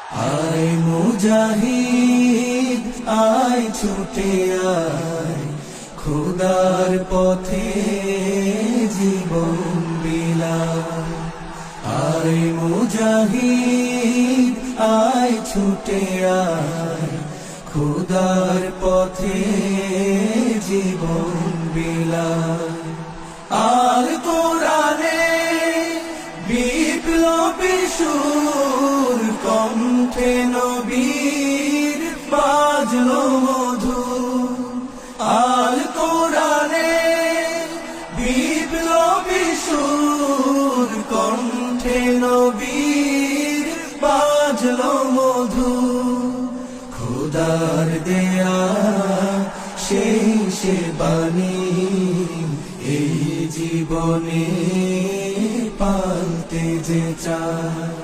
আয় মুজাহিদ আয় ছুটে আয়, খোদার পথে জীবন বিলায়। আয় মুজাহিদ আয় ছুটে আয়, খোদার পথে জীবন বিলায়। আল কোরআনে বিপ্লবী সুর, কণ্ঠে নবীর বাজলো মধুর। আল কোরআনে বিপ্লবী সুর, কণ্ঠে নবীর বাজলো মধুর। খোদার দেয়া শেষ বাণী, এই জীবনে পালতে যে চায়।